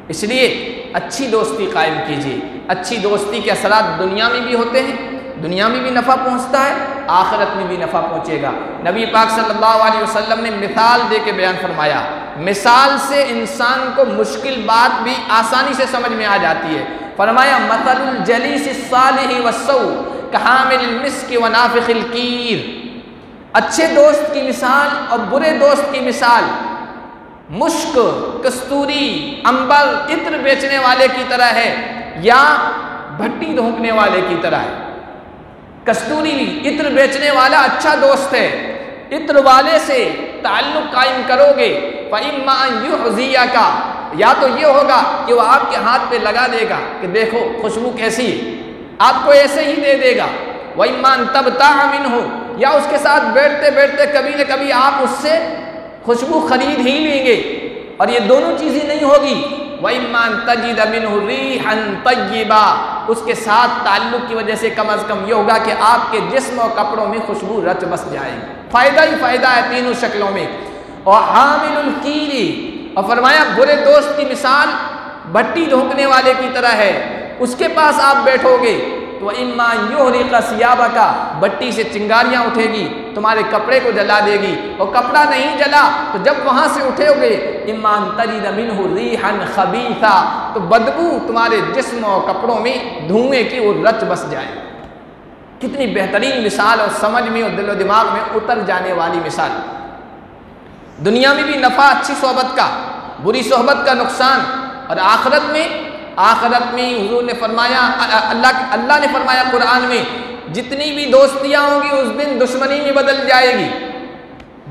اس لیے اچھی دوستی قائم کیجیے۔ اچھی دوستی کے اثرات دنیا میں بھی ہوتے ہیں، دنیا میں بھی نفع پہنچتا ہے، آخرت میں بھی نفع پہنچے گا۔ نبی پاک صلی اللہ علیہ وسلم نے مثال دے کے بیان فرمایا، مثال سے انسان کو مشکل بات بھی آسانی سے سمجھ میں آ جاتی ہے۔ فرمایا مثل الجلیس الصالح والسوء کحامل المسک ونافخ الکیر، اچھے دوست کی مثال اور برے دوست کی مثال مشک، کستوری، عنبر، عطر بیچنے والے کی طرح ہے یا بھٹی دھونکنے والے کی طرح ہے۔ کستوری عطر بیچنے والا اچھا دوست ہے، عطر والے سے تعلق قائم کرو گے فَإِمَّا أَن يُحْزِيَكَ، یا تو یہ ہوگا کہ وہ آپ کے ہاتھ پہ لگا دے گا کہ دیکھو خوشبو کیسی ہے، آپ کو ایسے ہی دے دے گا، وَإِمَّا أَن تَبْتَاعَ مِنْهُ، یا اس کے ساتھ بیٹھتے بیٹھتے کبھی نہ کبھی آپ اس سے خوشبو خرید ہی لیں گے، اور یہ دونوں چیزیں نہیں ہوگی، وَإِمَّا أَن تَجِدَ مِنْهُ رِيحًا طَيِّبًا، اس کے ساتھ تعلق کی وجہ سے کم از کم یہ ہوگا کہ آپ کے جسم اور کپڑوں میں خوشبو رچ بس جائے گی۔ فائدہ ہی فائدہ ہے تینوں شکلوں میں۔ اور حامل الکیری، اور فرمایا برے دوست کی مثال بھٹی دھونکنے والے کی طرح ہے، اس کے پاس آپ بیٹھو گے تو اما یحرق ثیابک، بٹی سے چنگاریاں اٹھے گی، تمہارے کپڑے کو جلا دے گی، اور کپڑا نہیں جلا تو جب وہاں سے اٹھے گے اما ان تجد منہ ریحا خبیثا، تو بدبو تمہارے جسم اور کپڑوں میں دھوئیں کی وہ رچ بس جائے۔ کتنی بہترین مثال، اور سمجھ میں اور دل و دماغ میں اتر جانے والی مثال۔ دنیا میں بھی نفع اچھی صحبت کا، بری صحبت کا نقصان، اور آخرت میں حضور نے فرمایا، اللہ نے فرمایا قرآن میں، جتنی بھی دوستیاں ہوں گی اس دن دشمنی میں بدل جائے گی،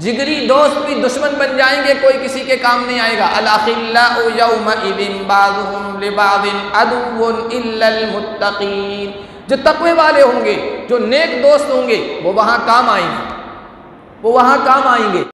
جگری دوست بھی دشمن بن جائیں گے، کوئی کسی کے کام نہیں آئے گا۔ الاخلاء یومئذ بعضهم لبعض عدو الا المتقین، جو تقوی والے ہوں گے، جو نیک دوست ہوں گے وہ وہاں کام آئیں گے،